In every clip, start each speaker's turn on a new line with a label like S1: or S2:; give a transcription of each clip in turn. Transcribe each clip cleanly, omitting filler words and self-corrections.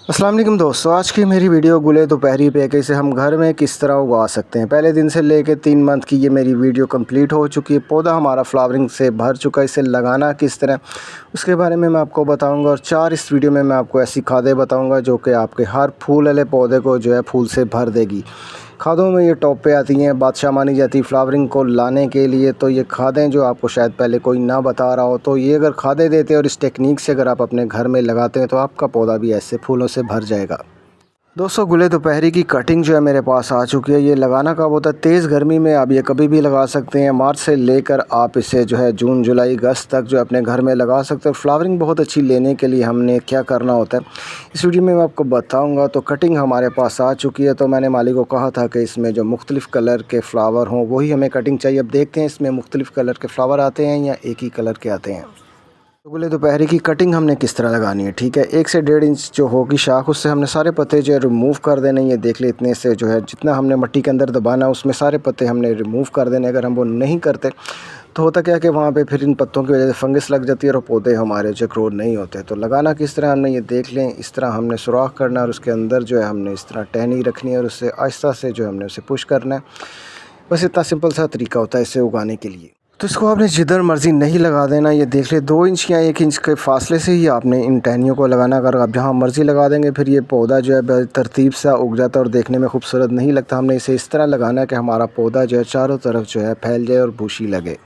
S1: अस्सलाम वालेकुम दोस्तों, आज की मेरी वीडियो गुले दोपहरी पे कैसे हम घर में किस तरह उगा सकते हैं। पहले दिन से लेके 3 मंथ की ये मेरी वीडियो कंप्लीट हो चुकी है। पौधा हमारा फ्लावरिंग से भर चुका है। इसे लगाना किस तरह उसके बारे में मैं आपको बताऊंगा और 4 इस वीडियो में मैं आपको ऐसी खादें बताऊंगा जो कि आपके हर फूल वाले पौधे को जो है फूल से भर देगी। खादों में ये टॉप पे आती हैं, बादशाह मानी जाती है फ्लावरिंग को लाने के लिए। तो ये खादें जो आपको शायद पहले कोई ना बता रहा हो, तो ये अगर खादें देते हैं और इस टेक्निक से अगर आप अपने घर में लगाते हैं तो आपका पौधा भी ऐसे फूलों से भर जाएगा। दोस्तों, गुले दोपहरी की कटिंग जो है मेरे पास आ चुकी है। ये लगाना कब होता है? तेज़ गर्मी में आप ये कभी भी लगा सकते हैं। मार्च से लेकर आप इसे जो है जून जुलाई अगस्त तक जो अपने घर में लगा सकते हैं। फ्लावरिंग बहुत अच्छी लेने के लिए हमने क्या करना होता है इस वीडियो में मैं आपको बताऊंगा। तो कटिंग हमारे पास आ चुकी है। तो मैंने मालिक को कहा था कि इसमें जो मुख्तलिफ़ कलर के फ्लावर हों वही हमें कटिंग चाहिए। अब देखते हैं इसमें मुख्तलिफ़ कलर के फ्लावर आते हैं या एक ही कलर के आते हैं। तो गुले दोपहरी की कटिंग हमने किस तरह लगानी है, ठीक है। 1 से 1.5 इंच जो होगी शाख, उससे हमने सारे पत्ते जो है रिमूव कर देने। ये देख ले, इतने से जो है जितना हमने मिट्टी के अंदर दबाना उसमें सारे पत्ते हमने रिमूव कर देने। अगर हम वो नहीं करते तो होता क्या है कि वहाँ पे फिर इन पत्तों की वजह से फंगस लग जाती है और पौधे हमारे जो ग्रो नहीं होते। तो लगाना किस तरह हमने ये देख लें। इस तरह हमने सुराख करना है और उसके अंदर जो है हमने इस तरह टहनी रखनी है और उससे आहिस्ता से जो हमने उसे पुश करना है। बस इतना सिंपल सा तरीका होता है इसे उगाने के लिए। तो इसको आपने जिधर मर्ज़ी नहीं लगा देना। ये देख ले, 2 इंच या 1 इंच के फासले से ही आपने इन टहनियों को लगाना। अगर आप जहाँ मर्ज़ी लगा देंगे फिर ये पौधा जो है तरतीब सा उग जाता है और देखने में खूबसूरत नहीं लगता। हमने इसे इस तरह लगाना है कि हमारा पौधा जो है चारों तरफ जो है फैल जाए और बुशी लगे।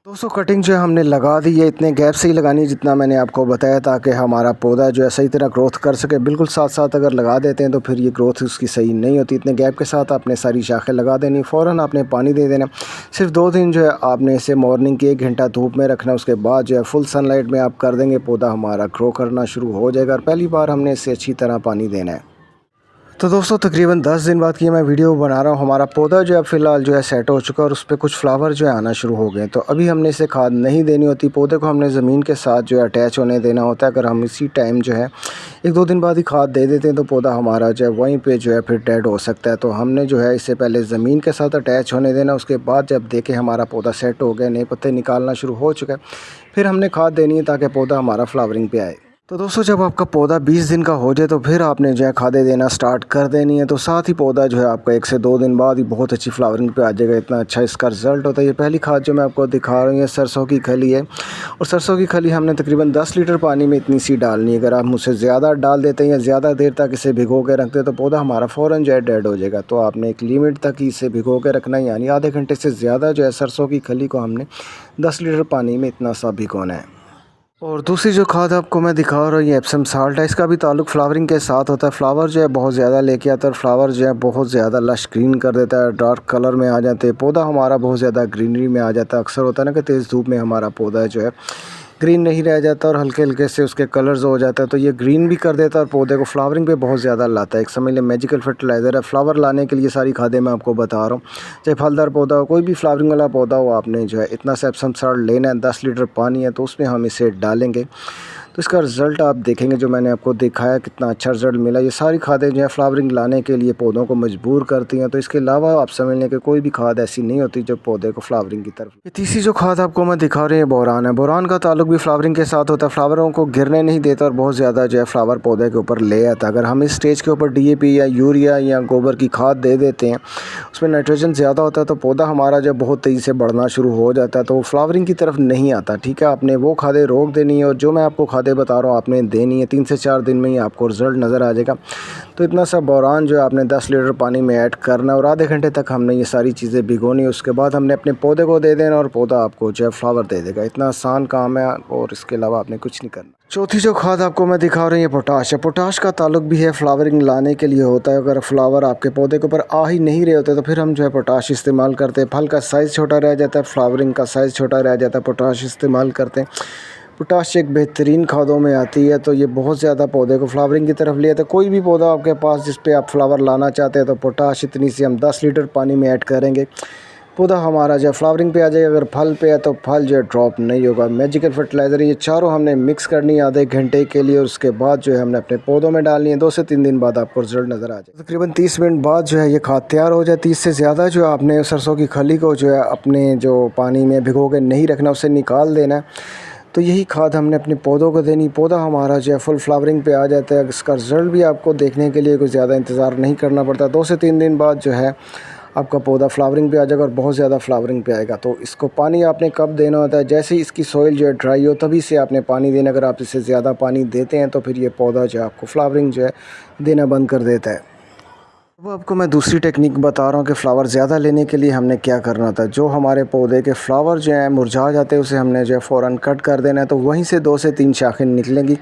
S1: दोस्तों, कटिंग जो है हमने लगा दी है। इतने गैप से ही लगानी है जितना मैंने आपको बताया, ताकि हमारा पौधा जो है सही तरह ग्रोथ कर सके। बिल्कुल साथ साथ अगर लगा देते हैं तो फिर ये ग्रोथ उसकी सही नहीं होती। इतने गैप के साथ आपने सारी शाखें लगा देनी। फ़ौरन आपने पानी दे देना। सिर्फ 2 दिन जो है आपने इसे मॉर्निंग के 1 घंटा धूप में रखना। उसके बाद जो है फुल सनलाइट में आप कर देंगे, पौधा हमारा ग्रो करना शुरू हो जाएगा। और पहली बार हमने इसे अच्छी तरह पानी देना है। तो दोस्तों, तकरीबन 10 दिन बाद की मैं वीडियो बना रहा हूँ। हमारा पौधा जो है फ़िलहाल जो है सेट हो चुका है और उस पर कुछ फ्लावर जो है आना शुरू हो गए। तो अभी हमने इसे खाद नहीं देनी होती। पौधे को हमने ज़मीन के साथ जो है अटैच होने देना होता है। अगर हम इसी टाइम जो है 1-2 दिन बाद ही खाद दे देते हैं तो पौधा हमारा जो है वहीं पे जो है फिर डेड हो सकता है। तो हमने जो है इसे पहले ज़मीन के साथ अटैच होने देना। उसके बाद जब देखें हमारा पौधा सेट हो गया, नए पत्ते निकालना शुरू हो चुका है, फिर हमने खाद देनी है ताकि पौधा हमारा फ्लावरिंग पे आए। तो दोस्तों, जब आपका पौधा 20 दिन का हो जाए तो फिर आपने जो है खादें देना स्टार्ट कर देनी है। तो साथ ही पौधा जो है आपका 1 से 2 दिन बाद ही बहुत अच्छी फ्लावरिंग पे आ जाएगा। इतना अच्छा इसका रिज़ल्ट होता है। ये पहली खाद जो मैं आपको दिखा रहा हूँ ये सरसों की खली है और सरसों की खली हमने तकरीबन 10 लीटर पानी में इतनी सी डालनी है। अगर आप मुझसे ज़्यादा डाल देते हैं या ज़्यादा देर तक इसे भिगो के रखते हैं तो पौधा हमारा फ़ौरन जो है डेड हो जाएगा। तो आपने एक लिमिट तक ही इसे भिगो के रखना है, यानी आधे घंटे से ज़्यादा जो है सरसों की खली को हमने 10 लीटर पानी में इतना सा भिगोना है। और दूसरी जो खाद आपको मैं दिखा रहा हूँ ये एप्सम साल्ट है। इसका भी ताल्लुक फ्लावरिंग के साथ होता है। फ्लावर जो है बहुत ज़्यादा लेके आता है और फ्लावर जो है बहुत ज़्यादा लश ग्रीन कर देता है, डार्क कलर में आ जाते हैं। पौधा हमारा बहुत ज़्यादा ग्रीनरी में आ जाता है। अक्सर होता है ना कि तेज़ धूप में हमारा पौधा जो है ग्रीन नहीं रह जाता और हल्के हल्के से उसके कलर्स हो जाता है। तो ये ग्रीन भी कर देता है और पौधे को फ्लावरिंग पे बहुत ज़्यादा लाता है। एक समझ लें मैजिकल फर्टिलाइज़र है। फ्लावर लाने के लिए सारी खादें मैं आपको बता रहा हूँ। चाहे फलदार पौधा हो, कोई भी फ्लावरिंग वाला पौधा हो, आपने जो है इतना सा एप्सम साल्ट लेना है। 10 लीटर पानी है तो उसमें हम इसे डालेंगे तो इसका रिज़ल्ट आप देखेंगे जो मैंने आपको दिखाया कितना अच्छा रिज़ल्ट मिला। ये सारी खादें जो है फ्लावरिंग लाने के लिए पौधों को मजबूर करती हैं। तो इसके अलावा आप समझ लें कि कोई भी खाद ऐसी नहीं होती जो पौधे को फ्लावरिंग की तरफ। ये तीसरी जो खाद आपको मैं दिखा रही हूँ बोरान है। बोरान का ताल्लुक भी फ्लावरिंग के साथ होता है। फ्लावरों को गिरने नहीं देता और बहुत ज़्यादा जो है फ्लावर पौधे के ऊपर ले आता है। अगर हम इस स्टेज के ऊपर DAP या यूरिया या गोबर की खाद दे देते हैं, उसमें नाइट्रोजन ज़्यादा होता है तो पौधा हमारा जब बहुत तेज़ी से बढ़ना शुरू हो जाता है तो वो फ्लावरिंग की तरफ नहीं आता, ठीक है। आपने वो खादें रोक देनी है और जो मैं आपको खादें बता रहा हूँ आपने देनी है। 3 से 4 दिन में ही आपको रिज़ल्ट नज़र आ जाएगा। तो इतना सा बोरान जो है आपने 10 लीटर पानी में ऐड करना और आधे घंटे तक हमने ये सारी चीज़ें भिगोनी। उसके बाद हमने अपने पौधे को दे देना और पौधा आपको जो है फ्लावर दे देगा। इतना आसान काम है और इसके अलावा आपने कुछ नहीं करना। चौथी जो खाद आपको मैं दिखा रही हूँ ये पोटाश है। पोटाश का ताल्लुक भी है फ्लावरिंग लाने के लिए होता है। अगर फ्लावर आपके पौधे के ऊपर आ ही नहीं रहे होते तो फिर हम जो है पोटाश इस्तेमाल करते हैं। फल का साइज़ छोटा रह जाता है, फ्लावरिंग का साइज़ छोटा रह जाता है, पोटाश इस्तेमाल करते हैं। पोटाश एक बेहतरीन खादों में आती है। तो ये बहुत ज़्यादा पौधे को फ्लावरिंग की तरफ ले आता है। कोई भी पौधा आपके पास जिस पे आप फ्लावर लाना चाहते हैं तो पोटाश इतनी सी हम 10 लीटर पानी में ऐड करेंगे, पौधा हमारा जो है फ्लावरिंग पे आ जाएगा। अगर फल पे है तो फल जो है ड्रॉप नहीं होगा। मैजिकल फर्टिलाइज़र ये चारों हमने मिक्स करनी है आधे घंटे के लिए और उसके बाद जो है हमने अपने पौधों में डालनी है। 2 से 3 दिन बाद आपको रिजल्ट नज़र आ जाए। तकरीबन 30 मिनट बाद जो है ये खाद तैयार हो जाए। 30 से ज़्यादा जो है आपने सरसों की खली को जो है अपने जो पानी में भिगो के नहीं रखना, उसे निकाल देना है। तो यही खाद हमने अपने पौधों को देनी। पौधा हमारा जो है फुल फ्लावरिंग पे आ जाता है। इसका रिज़ल्ट भी आपको देखने के लिए कुछ ज़्यादा इंतज़ार नहीं करना पड़ता। 2 से 3 दिन बाद जो है आपका पौधा फ्लावरिंग पे आ जाएगा और बहुत ज़्यादा फ्लावरिंग पे आएगा। तो इसको पानी आपने कब देना होता है, जैसे ही इसकी सॉइल जो है ड्राई हो तभी से आपने पानी देना। अगर आप इससे ज़्यादा पानी देते हैं तो फिर ये पौधा जो है आपको फ्लावरिंग जो है देना बंद कर देता है। अब आपको मैं दूसरी टेक्निक बता रहा हूँ कि फ़्लावर ज़्यादा लेने के लिए हमने क्या करना था। जो हमारे पौधे के फ़्लावर जो हैं मुरझा जाते हैं उसे हमने जो है फ़ौरन कट कर देना है। तो वहीं से 2 से 3 शाखें निकलेंगी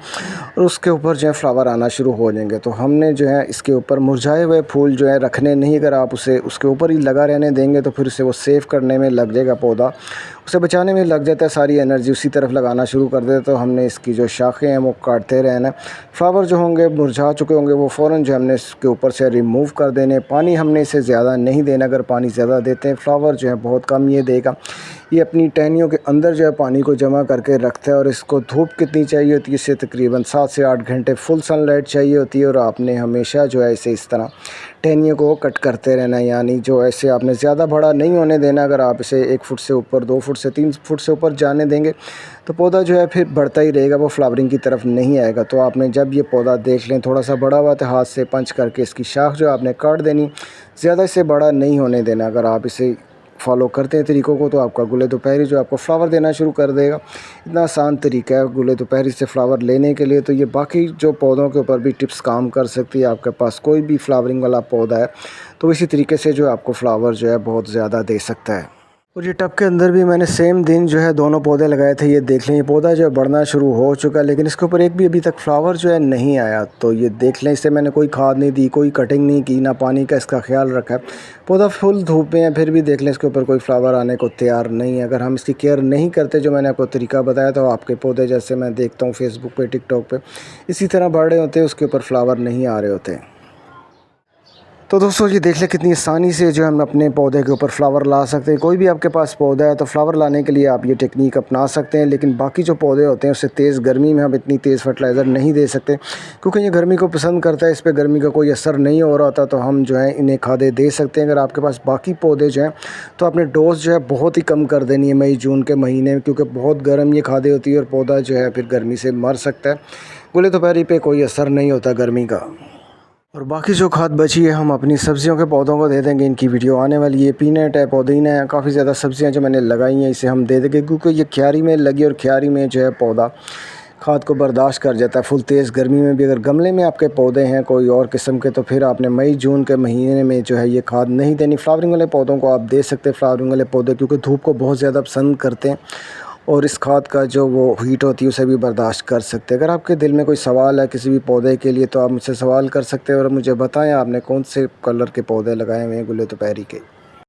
S1: और उसके ऊपर जो है फ़्लावर आना शुरू हो जाएंगे। तो हमने जो है इसके ऊपर मुरझाए हुए फूल जो है रखने नहीं। अगर आप उसे उसके ऊपर ही लगा रहने देंगे तो फिर उसे वो सेव करने में लग जाएगा, पौधा उसे बचाने में लग जाता है, सारी एनर्जी उसी तरफ लगाना शुरू कर देता है। तो हमने इसकी जो शाखें हैं वो काटते रहना। फ्लावर जो होंगे मुरझा चुके होंगे वो फ़ौरन जो हमने इसके ऊपर से रिमूव कर देने। पानी हमने इसे ज़्यादा नहीं देना। अगर पानी ज़्यादा देते हैं फ्लावर जो है बहुत कम ये देगा। ये अपनी टहनियों के अंदर जो है पानी को जमा करके रखता है। और इसको धूप कितनी चाहिए होती है, इसे तकरीबन 7 से 8 घंटे फुल सनलाइट चाहिए होती है। और आपने हमेशा जो है इसे इस तरह टहनियों को कट करते रहना, यानी जो ऐसे आपने ज़्यादा बड़ा नहीं होने देना। अगर आप इसे 1 फुट से ऊपर, 2 फुट से 3 फुट से ऊपर जाने देंगे तो पौधा जो है फिर बढ़ता ही रहेगा, वो फ्लावरिंग की तरफ नहीं आएगा। तो आपने जब ये पौधा देख लें थोड़ा सा बड़ा हुआ तो हाथ से पंच करके इसकी शाख जो है आपने काट देनी, ज़्यादा इसे बड़ा नहीं होने देना। अगर आप इसे फॉलो करते हैं तरीक़ों को तो आपका गुले दोपहरी जो आपको फ़्लावर देना शुरू कर देगा। इतना आसान तरीका है गुले दोपहरी से फ़्लावर लेने के लिए। तो ये बाकी जो पौधों के ऊपर भी टिप्स काम कर सकती है। आपके पास कोई भी फ्लावरिंग वाला पौधा है तो इसी तरीके से जो आपको फ़्लावर जो है बहुत ज़्यादा दे सकता है। और ये टब के अंदर भी मैंने सेम दिन जो है दोनों पौधे लगाए थे। ये देख लें ये पौधा जो है बढ़ना शुरू हो चुका है, लेकिन इसके ऊपर एक भी अभी तक फ्लावर जो है नहीं आया। तो ये देख लें, इससे मैंने कोई खाद नहीं दी, कोई कटिंग नहीं की, ना पानी का इसका ख्याल रखा है। पौधा फुल धूप में है फिर भी देख लें इसके ऊपर कोई फ्लावर आने को तैयार नहीं है। अगर हम इसकी केयर नहीं करते जो मैंने आपको तरीका बताया तो आपके पौधे जैसे मैं देखता हूँ फेसबुक पे, टिकटॉक पे, इसी तरह बढ़ रहे होते हैं, उसके ऊपर फ्लावर नहीं आ रहे होते। तो दोस्तों ये देख लें कितनी आसानी से जो हम अपने पौधे के ऊपर फ्लावर ला सकते हैं। कोई भी आपके पास पौधा है तो फ्लावर लाने के लिए आप ये टेक्निक अपना सकते हैं। लेकिन बाकी जो पौधे होते हैं उससे तेज़ गर्मी में हम इतनी तेज़ फर्टिलाइज़र नहीं दे सकते, क्योंकि ये गर्मी को पसंद करता है, इस पर गर्मी का कोई असर नहीं हो रहा था। तो हम जो है इन्हें खादें दे सकते हैं। अगर आपके पास बाकी पौधे जो हैं तो आपने डोज़ जो है बहुत ही कम कर देनी है मई जून के महीने में, क्योंकि बहुत गर्म ये खादें होती है और पौधा जो है फिर गर्मी से मर सकता है। गुले दोपहरी पे कोई असर नहीं होता गर्मी का। और बाकी जो खाद बची है हम अपनी सब्जियों के पौधों को दे देंगे। इनकी वीडियो आने वाली है। पीनट है, पुदीना है, काफ़ी ज़्यादा सब्जियां जो मैंने लगाई हैं इसे हम दे देंगे, क्योंकि ये क्यारी में लगी और क्यारी में जो है पौधा खाद को बर्दाश्त कर जाता है फुल तेज़ गर्मी में भी। अगर गमले में आपके पौधे हैं कोई और किस्म के तो फिर आपने मई जून के महीने में जो है ये खाद नहीं देनी। फ्लावरिंग वाले पौधों को आप दे सकते हैं। फ्लावरिंग वाले पौधे क्योंकि धूप को बहुत ज़्यादा पसंद करते हैं और इस खाद का जो वो हीट होती है उसे भी बर्दाश्त कर सकते हैं। अगर आपके दिल में कोई सवाल है किसी भी पौधे के लिए तो आप मुझसे सवाल कर सकते हैं और मुझे बताएं आपने कौन से कलर के पौधे लगाए हुए हैं गुले दोपहरी के।